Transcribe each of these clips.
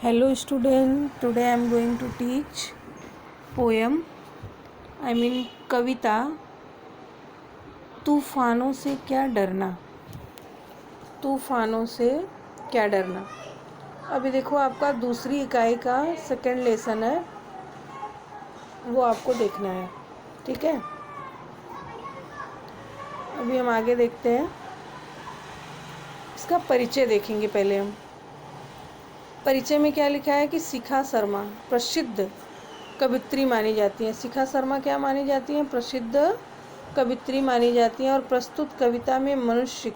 Hello student, today I am going to teach poem, कविता तूफानों से क्या डरना। तूफानों से क्या डरना। अभी देखो आपका दूसरी इकाई का सेकंड लेसन है, वो आपको देखना है, ठीक है। अभी हम आगे देखते हैं, इसका परिचय देखेंगे। पहले हम परिचय में क्या लिखा है कि शिखा शर्मा प्रसिद्ध कवित्री मानी जाती हैं। शिखा शर्मा क्या मानी जाती हैं? प्रसिद्ध कवित्री मानी जाती हैं। और प्रस्तुत कविता में मनुष्य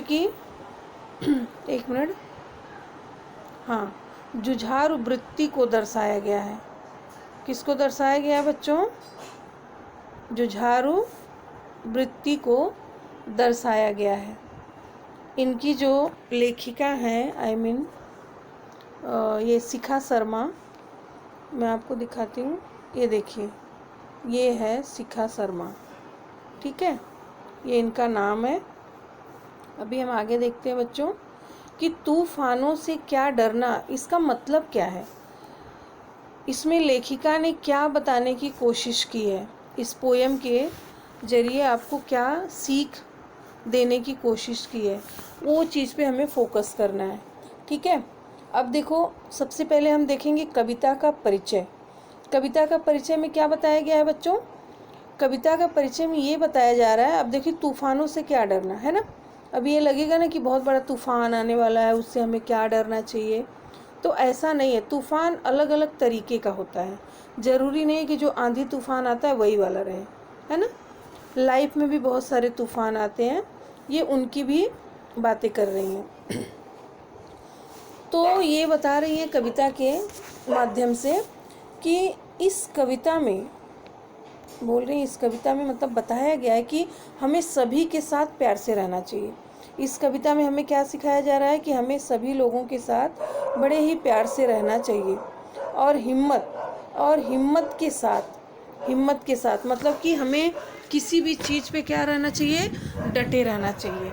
की एक मिनट, हाँ, जुझारू वृत्ति को दर्शाया गया है। किसको दर्शाया गया है बच्चों? जुझारू वृत्ति को दर्शाया गया है। इनकी जो लेखिका हैं ये शिखा शर्मा, मैं आपको दिखाती हूँ। ये देखिए, ये है शिखा शर्मा, ठीक है, ये इनका नाम है। अभी हम आगे देखते हैं बच्चों कि तूफानों से क्या डरना, इसका मतलब क्या है। इसमें लेखिका ने क्या बताने की कोशिश की है, इस पोयम के जरिए आपको क्या सीख देने की कोशिश की है, वो चीज़ पे हमें फोकस करना है, ठीक है। अब देखो, सबसे पहले हम देखेंगे कविता का परिचय। कविता का परिचय में क्या बताया गया है बच्चों? कविता का परिचय में ये बताया जा रहा है, अब देखिए, तूफानों से क्या डरना है ना। अब ये लगेगा ना कि बहुत बड़ा तूफान आने वाला है, उससे हमें क्या डरना चाहिए। तो ऐसा नहीं है। तूफान अलग अलग तरीके का होता है, ज़रूरी नहीं है कि जो आंधी तूफान आता है वही वाला रहे, है ना। लाइफ में भी बहुत सारे तूफान आते हैं, ये उनकी भी बातें कर रही हैं। तो ये बता रही है कविता के माध्यम से कि इस कविता में बोल रही, इस कविता में मतलब बताया गया है कि हमें सभी के साथ प्यार से रहना चाहिए। इस कविता में हमें क्या सिखाया जा रहा है कि हमें सभी लोगों के साथ बड़े ही प्यार से रहना चाहिए। और हिम्मत के साथ मतलब कि हमें किसी भी चीज़ पे क्या रहना चाहिए? डटे रहना चाहिए।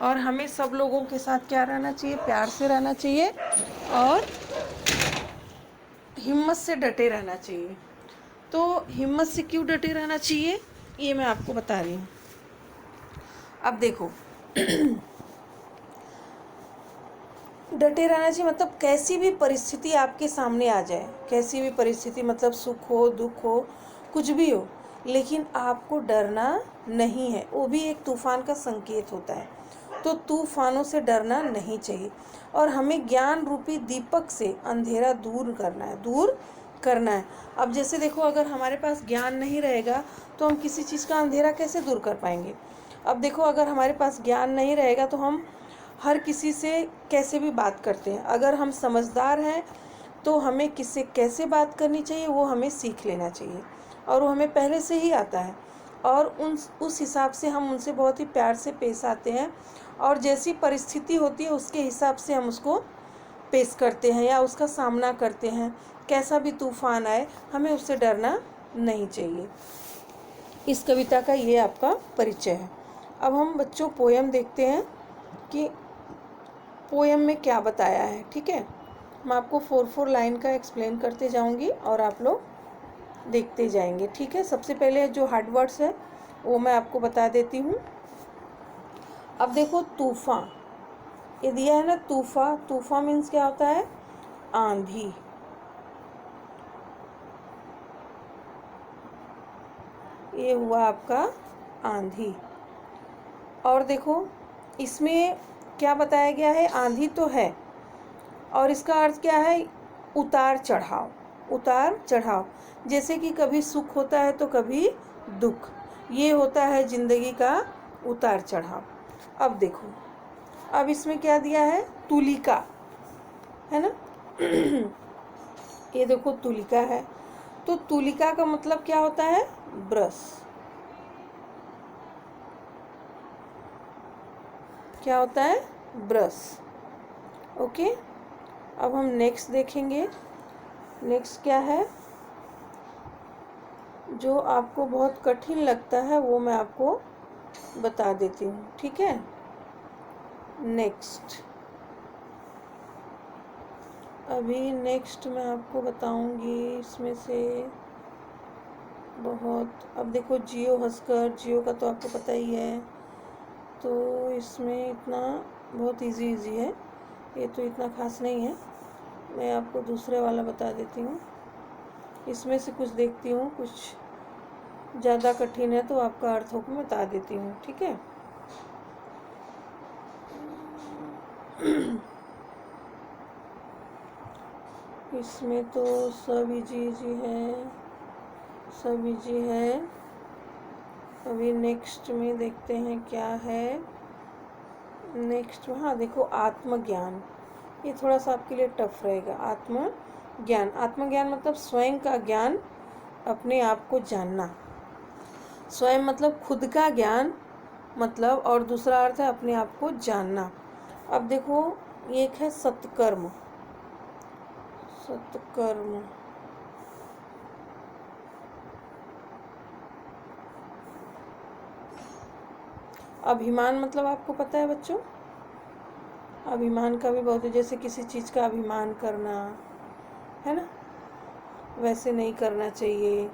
और हमें सब लोगों के साथ क्या रहना चाहिए? प्यार से रहना चाहिए और हिम्मत से डटे रहना चाहिए। तो हिम्मत से क्यों डटे रहना चाहिए, ये मैं आपको बता रही हूँ। अब देखो, डटे रहना चाहिए मतलब कैसी भी परिस्थिति आपके सामने आ जाए, कैसी भी परिस्थिति मतलब सुख हो, दुख हो, कुछ भी हो, लेकिन आपको डरना नहीं है। वो भी एक तूफान का संकेत होता है। तो तूफानों से डरना नहीं चाहिए और हमें ज्ञान रूपी दीपक से अंधेरा दूर करना है। अब जैसे देखो, अगर हमारे पास ज्ञान नहीं रहेगा तो हम किसी चीज़ का अंधेरा कैसे दूर कर पाएंगे। अब देखो, अगर हमारे पास ज्ञान नहीं रहेगा तो हम हर किसी से कैसे भी बात करते हैं। अगर हम समझदार हैं तो हमें किससे कैसे बात करनी चाहिए वो हमें सीख लेना चाहिए, और वो हमें पहले से ही आता है। और उस हिसाब से हम उनसे बहुत ही प्यार से पेश आते हैं, और जैसी परिस्थिति होती है उसके हिसाब से हम उसको पेश करते हैं या उसका सामना करते हैं। कैसा भी तूफान आए, हमें उससे डरना नहीं चाहिए। इस कविता का ये आपका परिचय है। अब हम बच्चों पोयम देखते हैं कि पोयम में क्या बताया है, ठीक है। मैं आपको 4 लाइन का एक्सप्लेन करते जाऊंगी और आप लोग देखते जाएंगे, ठीक है। सबसे पहले जो हार्ड वर्ड्स है वो मैं आपको बता देती हूँ। अब देखो, तूफान ये दिया है ना, तूफा मीन्स क्या होता है? आंधी। ये हुआ आपका आंधी। और देखो, इसमें क्या बताया गया है? आंधी तो है, और इसका अर्थ क्या है? उतार चढ़ाव। जैसे कि कभी सुख होता है तो कभी दुख, ये होता है जिंदगी का उतार चढ़ाव। अब देखो, अब इसमें क्या दिया है? तुलिका, है ना। ये देखो, तुलिका है। तो तुलिका का मतलब क्या होता है? ब्रश। क्या होता है? ब्रश। ओके। अब हम नेक्स्ट देखेंगे। नेक्स्ट क्या है? जो आपको बहुत कठिन लगता है वो मैं आपको बता देती हूँ, ठीक है। नेक्स्ट, अभी नेक्स्ट मैं आपको बताऊंगी इसमें से बहुत। अब देखो जियो हंसकर, जियो का तो आपको पता ही है, तो इसमें इतना बहुत इजी इजी है, ये तो इतना खास नहीं है। मैं आपको दूसरे वाला बता देती हूँ, इसमें से कुछ देखती हूँ, कुछ ज़्यादा कठिन है तो आपका अर्थों को मैं बता देती हूँ, ठीक है। इसमें तो सब इजी इजी है, सब इजी है। अभी नेक्स्ट में देखते हैं क्या है नेक्स्ट। हाँ देखो, आत्मज्ञान, ये थोड़ा सा आपके लिए टफ रहेगा। आत्मज्ञान, आत्मज्ञान मतलब स्वयं का ज्ञान, अपने आप को जानना। स्वयं मतलब खुद का ज्ञान, मतलब, और दूसरा अर्थ है अपने आप को जानना। अब देखो, एक है सत्कर्म, सत्कर्म, अभिमान मतलब आपको पता है बच्चों, अभिमान का भी बहुत है, जैसे किसी चीज़ का अभिमान करना, है ना, वैसे नहीं करना चाहिए।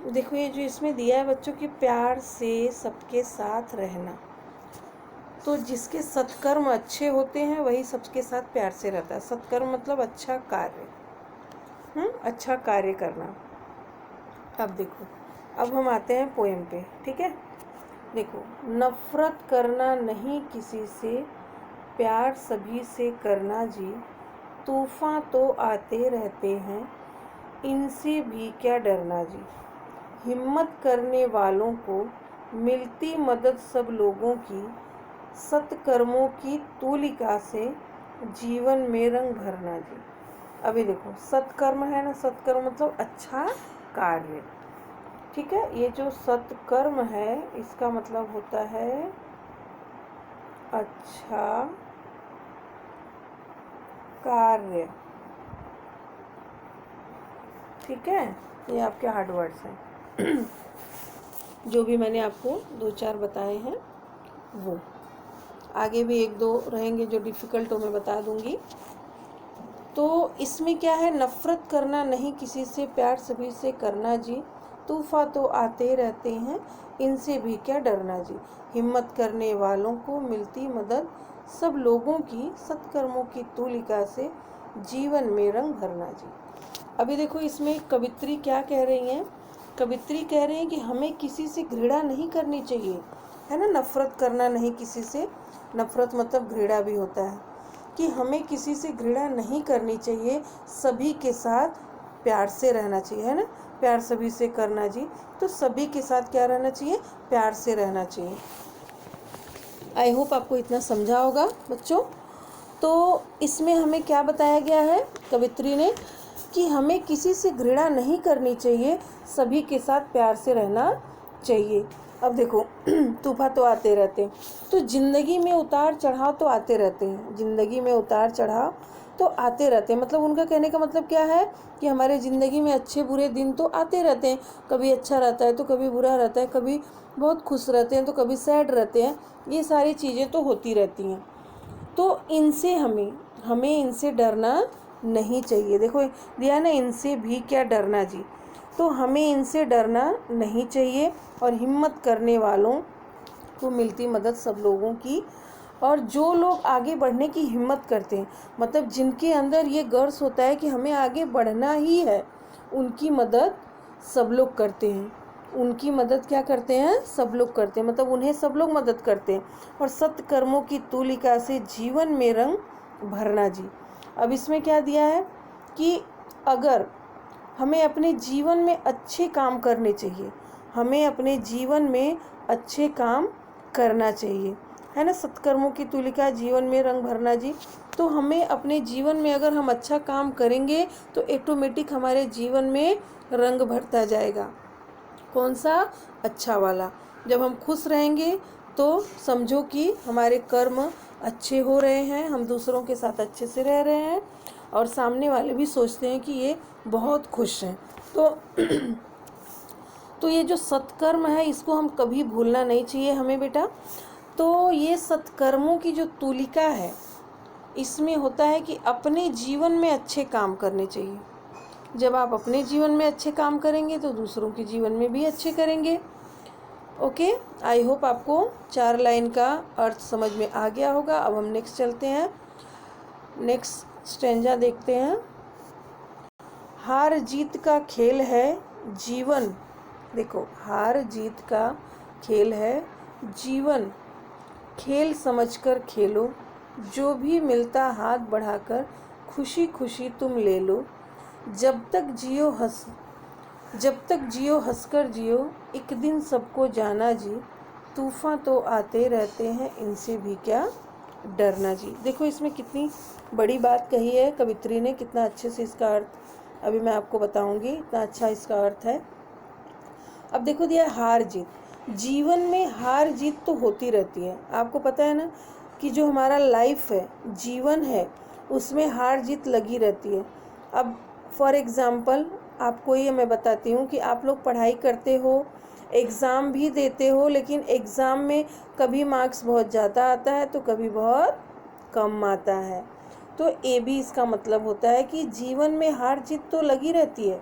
देखो ये जो इसमें दिया है बच्चों कि प्यार से सबके साथ रहना, तो जिसके सत्कर्म अच्छे होते हैं वही सबके साथ प्यार से रहता है। सत्कर्म मतलब अच्छा कार्य, अच्छा कार्य करना। अब देखो, अब हम आते हैं पोएम पे, ठीक है। देखो, नफरत करना नहीं किसी से, प्यार सभी से करना जी, तूफान तो आते रहते हैं, इनसे भी क्या डरना जी। हिम्मत करने वालों को मिलती मदद सब लोगों की, सत्कर्मों की तूलिका से जीवन में रंग भरना जी। अभी देखो, सत्कर्म है ना, सत्कर्म मतलब अच्छा कार्य, ठीक है। ये जो सत्कर्म है इसका मतलब होता है अच्छा कार्य, ठीक है। ये आपके हार्ड वर्ड्स हैं जो भी मैंने आपको 2-4 बताए हैं वो। आगे भी 1-2 रहेंगे जो डिफ़िकल्ट हो, मैं बता दूंगी। तो इसमें क्या है, नफ़रत करना नहीं किसी से, प्यार सभी से करना जी, तूफ़ान तो आते रहते हैं, इनसे भी क्या डरना जी। हिम्मत करने वालों को मिलती मदद सब लोगों की, सत्कर्मों की तूलिका से जीवन में रंग भरना जी। अभी देखो, इसमें कवित्री क्या कह रही हैं, कवित्री कह रही हैं कि हमें किसी से घृणा नहीं करनी चाहिए, है ना। नफ़रत करना नहीं किसी से, नफ़रत मतलब घृणा भी होता है, कि हमें किसी से घृणा नहीं करनी चाहिए, सभी के साथ प्यार से रहना चाहिए, है ना। प्यार सभी से करना जी, तो सभी के साथ क्या रहना चाहिए, प्यार से रहना चाहिए। आई होप आपको इतना समझा होगा बच्चों। तो इसमें हमें क्या बताया गया है कवित्री ने, कि हमें किसी से घृणा नहीं करनी चाहिए, सभी के साथ प्यार से रहना चाहिए। अब देखो, तूफान तो आते रहते हैं, तो ज़िंदगी में उतार चढ़ाव तो आते रहते हैं, ज़िंदगी में उतार चढ़ाव तो आते रहते हैं। मतलब उनका कहने का मतलब क्या है कि हमारे ज़िंदगी में अच्छे बुरे दिन तो आते रहते हैं, कभी अच्छा रहता है तो कभी बुरा रहता है, कभी बहुत खुश रहते हैं तो कभी सैड रहते हैं, ये सारी चीज़ें तो होती रहती हैं। तो इनसे हमें इनसे डरना नहीं चाहिए। देखो दिया ना, इनसे भी क्या डरना जी, तो हमें इनसे डरना नहीं चाहिए, और हिम्मत करने वालों को मिलती मदद सब लोगों की, और जो लोग आगे बढ़ने की हिम्मत करते हैं, मतलब जिनके अंदर ये गर्स होता है कि हमें आगे बढ़ना ही है, उनकी मदद सब लोग करते हैं। उनकी मदद क्या करते हैं, सब लोग करते हैं, मतलब उन्हें सब लोग मदद करते हैं। और सत्कर्मों की तूलिका से जीवन में रंग भरना जी। अब इसमें क्या दिया है कि अगर हमें अपने जीवन में अच्छे काम करने चाहिए, हमें अपने जीवन में अच्छे काम करना चाहिए, है ना। सत्कर्मों की तूलिका जीवन में रंग भरना जी, तो हमें अपने जीवन में अगर हम अच्छा काम करेंगे तो ऑटोमेटिक हमारे जीवन में रंग भरता जाएगा, कौन सा? अच्छा वाला। जब हम खुश रहेंगे तो समझो कि हमारे कर्म अच्छे हो रहे हैं, हम दूसरों के साथ अच्छे से रह रहे हैं और सामने वाले भी सोचते हैं कि ये बहुत खुश हैं। तो ये जो सत्कर्म है इसको हम कभी भूलना नहीं चाहिए हमें बेटा। तो ये सत्कर्मों की जो तूलिका है इसमें होता है कि अपने जीवन में अच्छे काम करने चाहिए। जब आप अपने जीवन में अच्छे काम करेंगे तो दूसरों के जीवन में भी अच्छे करेंगे। ओके, आई होप आपको 4 लाइन का अर्थ समझ में आ गया होगा। अब हम नेक्स्ट चलते हैं, नेक्स्ट स्टेंजा देखते हैं। हार जीत का खेल है जीवन, देखो हार जीत का खेल है जीवन, खेल समझकर खेलो, जो भी मिलता हाथ बढ़ाकर खुशी खुशी तुम ले लो। जब तक जियो हंसकर जियो, एक दिन सबको जाना जी, तूफ़ान तो आते रहते हैं इनसे भी क्या डरना जी। देखो इसमें कितनी बड़ी बात कही है कवित्री ने, कितना अच्छे से इसका अर्थ अभी मैं आपको बताऊंगी, इतना अच्छा इसका अर्थ है। अब देखो दिया हार जीत, जीवन में हार जीत तो होती रहती है। आपको पता है ना कि जो हमारा लाइफ है, जीवन है, उसमें हार जीत लगी रहती है। अब फॉर एग्ज़ाम्पल आपको ये मैं बताती हूँ कि आप लोग पढ़ाई करते हो, एग्ज़ाम भी देते हो, लेकिन एग्ज़ाम में कभी मार्क्स बहुत ज़्यादा आता है तो कभी बहुत कम आता है। तो ये भी इसका मतलब होता है कि जीवन में हार जीत तो लगी रहती है,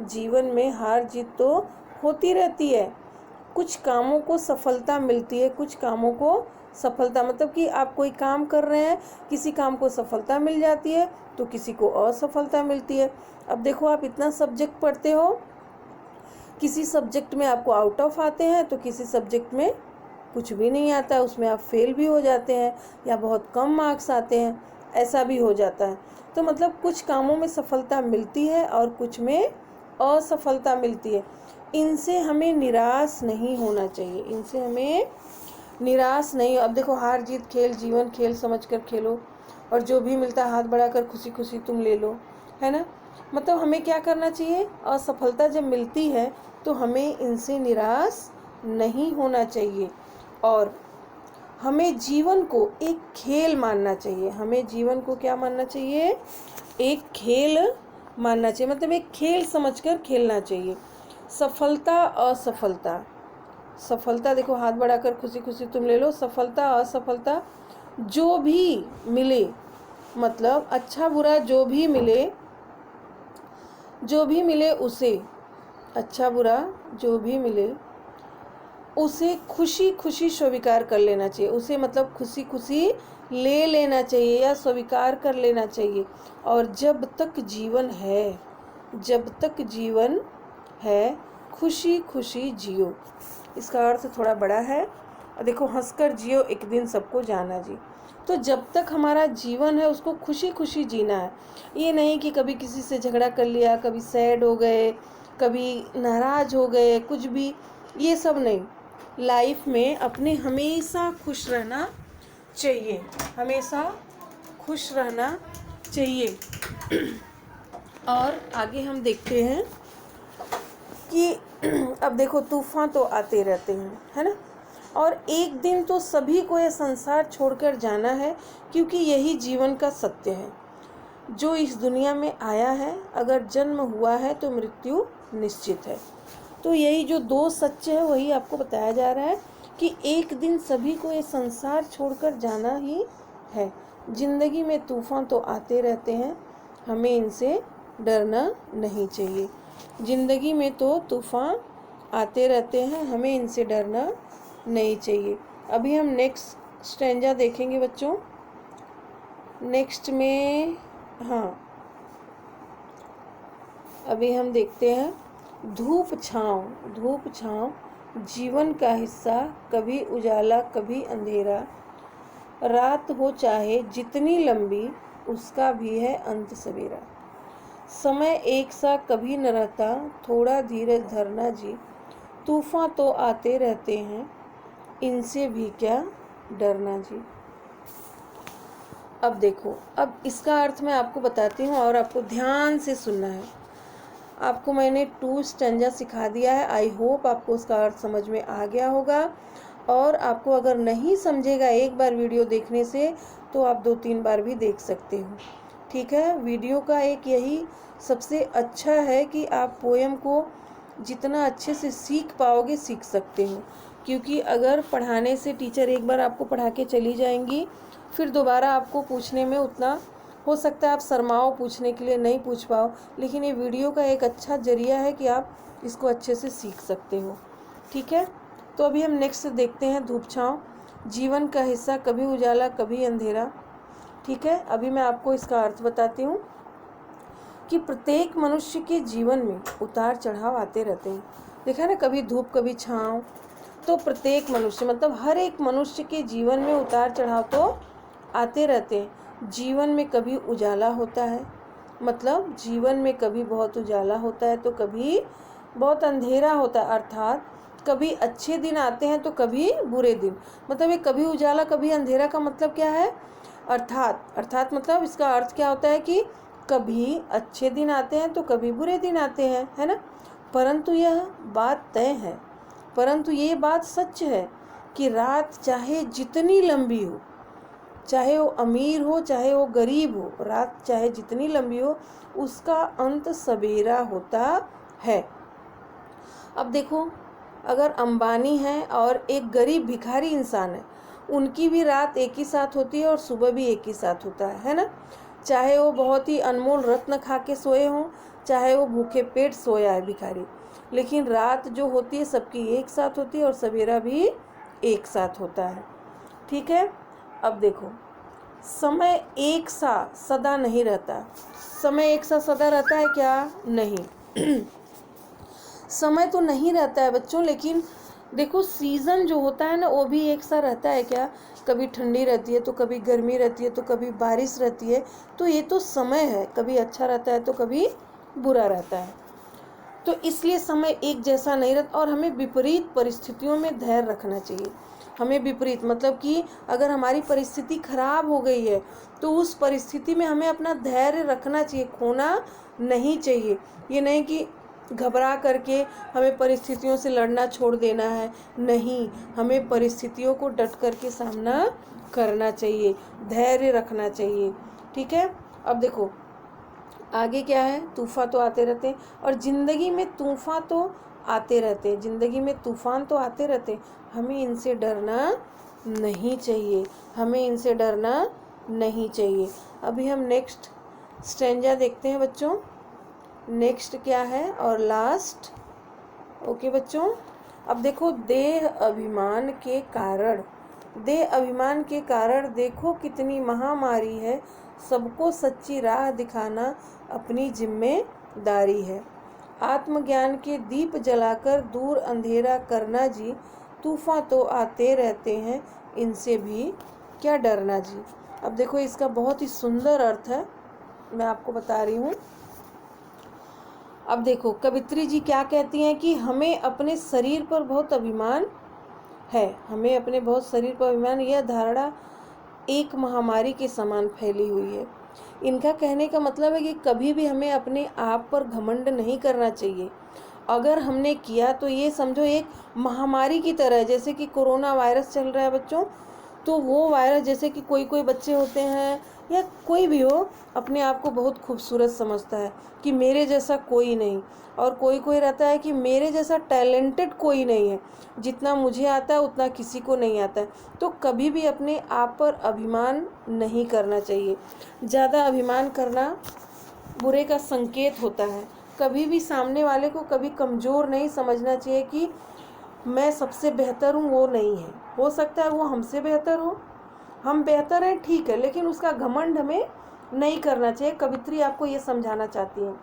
जीवन में हार जीत तो होती रहती है। कुछ कामों को सफलता मिलती है, कुछ कामों को सफलता मतलब कि आप कोई काम कर रहे हैं, किसी काम को सफलता मिल जाती है तो किसी को असफलता मिलती है। अब देखो आप इतना सब्जेक्ट पढ़ते हो, किसी सब्जेक्ट में आपको आउट ऑफ आते हैं तो किसी सब्जेक्ट में कुछ भी नहीं आता है, उसमें आप फेल भी हो जाते हैं या बहुत कम मार्क्स आते हैं, ऐसा भी हो जाता है। तो मतलब कुछ कामों में सफलता मिलती है और कुछ में असफलता मिलती है। इनसे हमें निराश नहीं होना चाहिए, इनसे हमें निराश नहीं। अब देखो हार जीत खेल जीवन, खेल समझकर खेलो, और जो भी मिलता हाथ बढ़ाकर खुशी खुशी तुम ले लो, है ना। मतलब हमें क्या करना चाहिए, असफलता जब मिलती है तो हमें इनसे निराश नहीं होना चाहिए और हमें जीवन को एक खेल मानना चाहिए। हमें जीवन को क्या मानना चाहिए, एक खेल मानना चाहिए, मतलब एक खेल समझकर खेलना चाहिए। सफलता असफलता, सफलता देखो हाथ बढ़ाकर खुशी खुशी तुम ले लो, सफलता असफलता जो भी मिले, मतलब अच्छा बुरा जो भी मिले उसे, अच्छा बुरा जो भी मिले उसे खुशी खुशी स्वीकार कर लेना चाहिए, उसे मतलब खुशी खुशी ले लेना चाहिए या स्वीकार कर लेना चाहिए। और जब तक जीवन है खुशी खुशी जियो, इसका अर्थ थोड़ा बड़ा है। और देखो हंसकर जियो एक दिन सबको जाना जी, तो जब तक हमारा जीवन है उसको खुशी खुशी जीना है। ये नहीं कि कभी किसी से झगड़ा कर लिया, कभी सैड हो गए, कभी नाराज हो गए, कुछ भी, ये सब नहीं। लाइफ में अपने हमेशा खुश रहना चाहिए, हमेशा खुश रहना चाहिए। और आगे हम देखते हैं कि अब देखो तूफान तो आते रहते हैं, है ना, और एक दिन तो सभी को ये संसार छोड़कर जाना है, क्योंकि यही जीवन का सत्य है। जो इस दुनिया में आया है, अगर जन्म हुआ है तो मृत्यु निश्चित है। तो यही जो दो सत्य है वही आपको बताया जा रहा है कि एक दिन सभी को ये संसार छोड़कर जाना ही है। जिंदगी में तूफान तो आते रहते हैं, हमें इनसे डरना नहीं चाहिए। जिंदगी में तो तूफान आते रहते हैं, हमें इनसे डरना नहीं चाहिए। अभी हम नेक्स्ट स्टेंजा देखेंगे बच्चों। नेक्स्ट में अभी हम देखते हैं धूप छाँव जीवन का हिस्सा, कभी उजाला कभी अंधेरा, रात हो चाहे जितनी लंबी उसका भी है अंत सवेरा। समय एक सा कभी न रहता, थोड़ा धीरज धरना जी, तूफान तो आते रहते हैं इनसे भी क्या डरना जी। अब देखो, अब इसका अर्थ मैं आपको बताती हूँ और आपको ध्यान से सुनना है। आपको मैंने 2 स्टैंजा सिखा दिया है। आई होप आपको उसका अर्थ समझ में आ गया होगा। और आपको अगर नहीं समझेगा एक बार वीडियो देखने से तो आप 2-3 बार भी देख सकते हो। ठीक है, वीडियो का एक यही सबसे अच्छा है कि आप पोएम को जितना अच्छे से सीख पाओगे सीख सकते हो। क्योंकि अगर पढ़ाने से टीचर एक बार आपको पढ़ा के चली जाएंगी, फिर दोबारा आपको पूछने में उतना हो सकता है आप शर्माओ, पूछने के लिए नहीं पूछ पाओ। लेकिन ये वीडियो का एक अच्छा जरिया है कि आप इसको अच्छे से सीख सकते हो। ठीक है, तो अभी हम नेक्स्ट देखते हैं धूप छाँव। जीवन का हिस्सा कभी उजाला कभी अंधेरा। ठीक है, अभी मैं आपको इसका अर्थ बताती हूँ कि प्रत्येक मनुष्य के जीवन में उतार चढ़ाव आते रहते हैं। देखा ना, कभी धूप कभी छाँव। तो प्रत्येक मनुष्य मतलब हर एक मनुष्य के जीवन में उतार चढ़ाव तो आते रहते हैं। जीवन में कभी उजाला होता है, मतलब जीवन में कभी बहुत उजाला होता है तो कभी बहुत अंधेरा होता है। अर्थात कभी अच्छे दिन आते हैं तो कभी बुरे दिन। मतलब ये कभी उजाला कभी अंधेरा का मतलब क्या है? अर्थात मतलब इसका अर्थ क्या होता है कि कभी अच्छे दिन आते हैं तो कभी बुरे दिन आते हैं, है ना। परंतु यह बात तय है, परंतु ये बात सच है कि रात चाहे जितनी लंबी हो, चाहे वो अमीर हो चाहे वो गरीब हो, रात चाहे जितनी लंबी हो उसका अंत सवेरा होता है। अब देखो, अगर अंबानी है और एक गरीब भिखारी इंसान है, उनकी भी रात एक ही साथ होती है और सुबह भी एक ही साथ होता है ना। चाहे वो बहुत ही अनमोल रत्न खा के सोए हों, चाहे वो भूखे पेट सोया है भिखारी, लेकिन रात जो होती है सबकी एक साथ होती है और सवेरा भी एक साथ होता है। ठीक है, अब देखो, समय एक सा सदा नहीं रहता। समय एक सा सदा रहता है क्या? नहीं। समय तो नहीं रहता है बच्चों, लेकिन देखो सीज़न जो होता है ना वो भी एक सा रहता है क्या? कभी ठंडी रहती है तो कभी गर्मी रहती है तो कभी बारिश रहती है। तो ये तो समय है, कभी अच्छा रहता है तो कभी बुरा रहता है। तो इसलिए समय एक जैसा नहीं रहता और हमें विपरीत परिस्थितियों में धैर्य रखना चाहिए। हमें विपरीत मतलब कि अगर हमारी परिस्थिति खराब हो गई है तो उस परिस्थिति में हमें अपना धैर्य रखना चाहिए, खोना नहीं चाहिए। ये नहीं कि घबरा करके हमें परिस्थितियों से लड़ना छोड़ देना है, नहीं, हमें परिस्थितियों को डट करके सामना करना चाहिए, धैर्य रखना चाहिए। ठीक है, अब देखो आगे क्या है? तूफ़ान तो आते रहते हैं और ज़िंदगी में तूफ़ान तो आते रहते हैं, ज़िंदगी में तूफ़ान तो आते रहते हैं। हमें इनसे डरना नहीं चाहिए, हमें इनसे डरना नहीं चाहिए। अभी हम नेक्स्ट स्टैंजा देखते हैं बच्चों। नेक्स्ट क्या है और लास्ट। ओके बच्चों, अब देखो, देह अभिमान के कारण, देह अभिमान के कारण देखो कितनी महामारी है। सबको सच्ची राह दिखाना अपनी जिम्मेदारी है। आत्मज्ञान के दीप जलाकर दूर अंधेरा करना जी। तूफान तो आते रहते हैं, इनसे भी क्या डरना जी। अब देखो इसका बहुत ही सुंदर अर्थ है, मैं आपको बता रही हूँ। अब देखो कवित्री जी क्या कहती हैं कि हमें अपने शरीर पर बहुत अभिमान है, हमें अपने बहुत शरीर पर अभिमान। यह धारणा एक महामारी के समान फैली हुई है। इनका कहने का मतलब है कि कभी भी हमें अपने आप पर घमंड नहीं करना चाहिए। अगर हमने किया तो ये समझो एक महामारी की तरह है। जैसे कि कोरोना वायरस चल रहा है बच्चों, तो वो वायरस, जैसे कि कोई बच्चे होते हैं या कोई भी हो, अपने आप को बहुत खूबसूरत समझता है कि मेरे जैसा कोई नहीं, और कोई रहता है कि मेरे जैसा टैलेंटेड कोई नहीं है, जितना मुझे आता है उतना किसी को नहीं आता है। तो कभी भी अपने आप पर अभिमान नहीं करना चाहिए। ज़्यादा अभिमान करना बुरे का संकेत होता है। कभी भी सामने वाले को कभी कमज़ोर नहीं समझना चाहिए कि मैं सबसे बेहतर हूँ, वो नहीं है। हो सकता है वो हमसे बेहतर हो, हम बेहतर हैं, ठीक है, लेकिन उसका घमंड हमें नहीं करना चाहिए। कवित्री आपको ये समझाना चाहती है।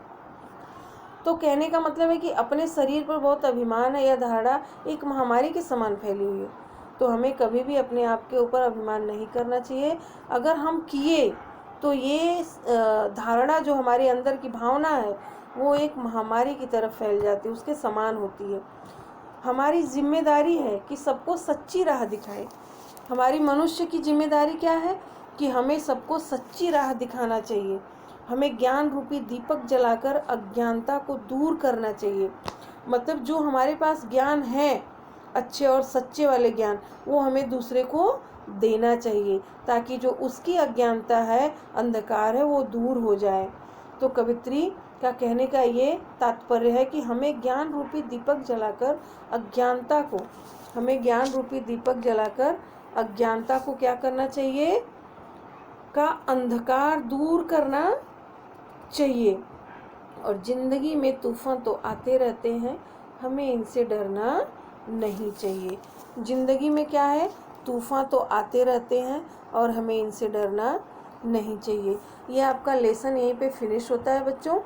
तो कहने का मतलब है कि अपने शरीर पर बहुत अभिमान है, यह धारणा एक महामारी के समान फैली हुई है। तो हमें कभी भी अपने आप के ऊपर अभिमान नहीं करना चाहिए। अगर हम किए तो ये धारणा जो हमारे अंदर की भावना है वो एक महामारी की तरफ फैल जाती है, उसके समान होती है। हमारी जिम्मेदारी है कि सबको सच्ची राह दिखाए। हमारी मनुष्य की जिम्मेदारी क्या है कि हमें सबको सच्ची राह दिखाना चाहिए। हमें ज्ञान रूपी दीपक जलाकर अज्ञानता को दूर करना चाहिए। मतलब जो हमारे पास ज्ञान है, अच्छे और सच्चे वाले ज्ञान, वो हमें दूसरे को देना चाहिए, ताकि जो उसकी अज्ञानता है, अंधकार है, वो दूर हो जाए। तो कवित्री का कहने का ये तात्पर्य है कि हमें ज्ञान रूपी दीपक जलाकर अज्ञानता को, हमें ज्ञान रूपी दीपक जलाकर अज्ञानता को क्या करना चाहिए, का अंधकार दूर करना चाहिए। और जिंदगी में तूफान तो आते रहते हैं, हमें इनसे डरना नहीं चाहिए। जिंदगी में क्या है, तूफान तो आते रहते हैं और हमें इनसे डरना नहीं चाहिए। ये आपका लेसन यहीं पे फिनिश होता है बच्चों।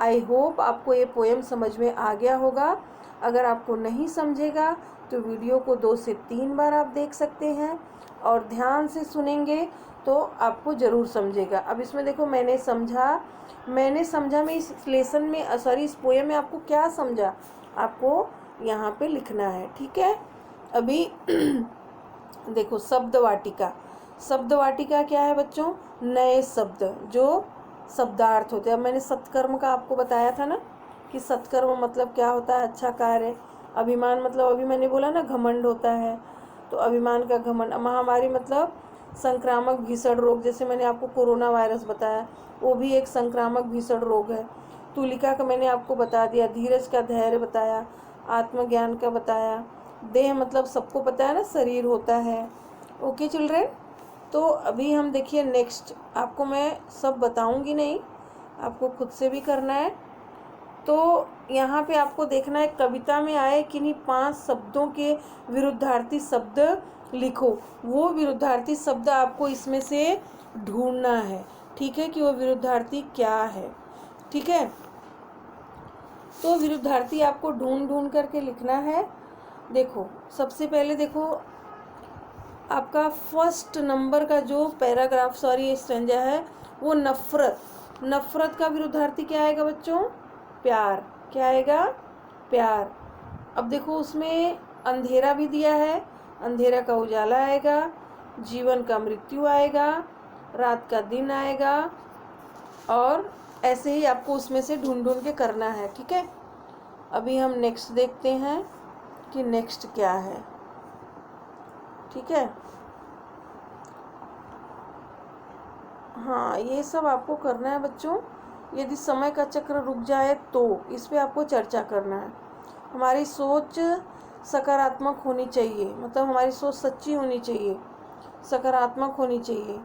आई होप आपको ये पोएम समझ में आ गया होगा। अगर आपको नहीं समझेगा तो वीडियो को 2 से 3 बार आप देख सकते हैं, और ध्यान से सुनेंगे तो आपको ज़रूर समझेगा। अब इसमें देखो, मैंने समझा मैं इस लेसन में, सॉरी, इस पोएम में आपको क्या समझा, आपको यहाँ पे लिखना है, ठीक है। अभी देखो, शब्द वाटिका। शब्द वाटिका क्या है बच्चों, नए शब्द जो शब्दार्थ होते हैं। अब मैंने सत्कर्म का आपको बताया था ना, कि सत्कर्म मतलब क्या होता है, अच्छा कार्य। अभिमान मतलब, अभी मैंने बोला ना, घमंड होता है, तो अभिमान का घमंड। महामारी मतलब संक्रामक भीषण रोग, जैसे मैंने आपको कोरोना वायरस बताया, वो भी एक संक्रामक भीषण रोग है। तुलिका का मैंने आपको बता दिया। धीरज का धैर्य बताया, आत्मज्ञान का बताया। देह मतलब सबको पता है ना, शरीर होता है। ओके चिल्ड्रेन, तो अभी हम देखिए नेक्स्ट, आपको मैं सब बताऊंगी नहीं, आपको खुद से भी करना है। तो यहाँ पे आपको देखना है कविता में आए किन्हीं 5 शब्दों के विरुद्धार्थी शब्द लिखो। वो विरुद्धार्थी शब्द आपको इसमें से ढूंढना है, ठीक है, कि वो विरुद्धार्थी क्या है, ठीक है। तो विरुद्धार्थी आपको ढूंढ ढूंढ करके लिखना है। देखो, सबसे पहले देखो, आपका फर्स्ट नंबर का जो पैराग्राफ, सॉरी, स्टेंजा है, वो नफरत। नफरत का विरुद्धार्थी क्या आएगा बच्चों, प्यार। क्या आएगा, प्यार। अब देखो, उसमें अंधेरा भी दिया है, अंधेरा का उजाला आएगा, जीवन का मृत्यु आएगा, रात का दिन आएगा, और ऐसे ही आपको उसमें से ढूंढ ढूंढ के करना है, ठीक है। अभी हम नेक्स्ट देखते हैं कि नेक्स्ट क्या है, ठीक है। हाँ, ये सब आपको करना है बच्चों। यदि समय का चक्र रुक जाए तो इस पे आपको चर्चा करना है। हमारी सोच सकारात्मक होनी चाहिए, मतलब हमारी सोच सच्ची होनी चाहिए, सकारात्मक होनी चाहिए।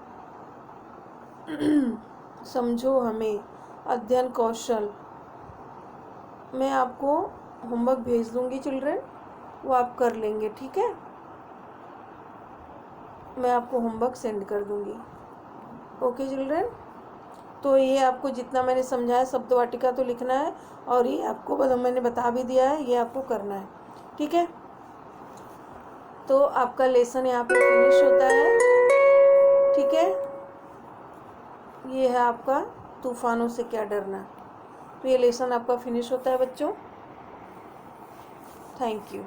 समझो हमें, अध्ययन कौशल। मैं आपको होमवर्क भेज दूंगी चिल्ड्रन, वो आप कर लेंगे, ठीक है। मैं आपको होमवर्क सेंड कर दूंगी। ओके चिल्ड्रन, तो ये आपको जितना मैंने समझाया, शब्द वाटिका तो लिखना है, और ये आपको मैंने बता भी दिया है, ये आपको करना है, ठीक है। तो आपका लेसन यहाँ पे फिनिश होता है, ठीक है। ये है आपका तूफानों से क्या डरना। तो ये लेसन आपका फिनिश होता है बच्चों। Thank you.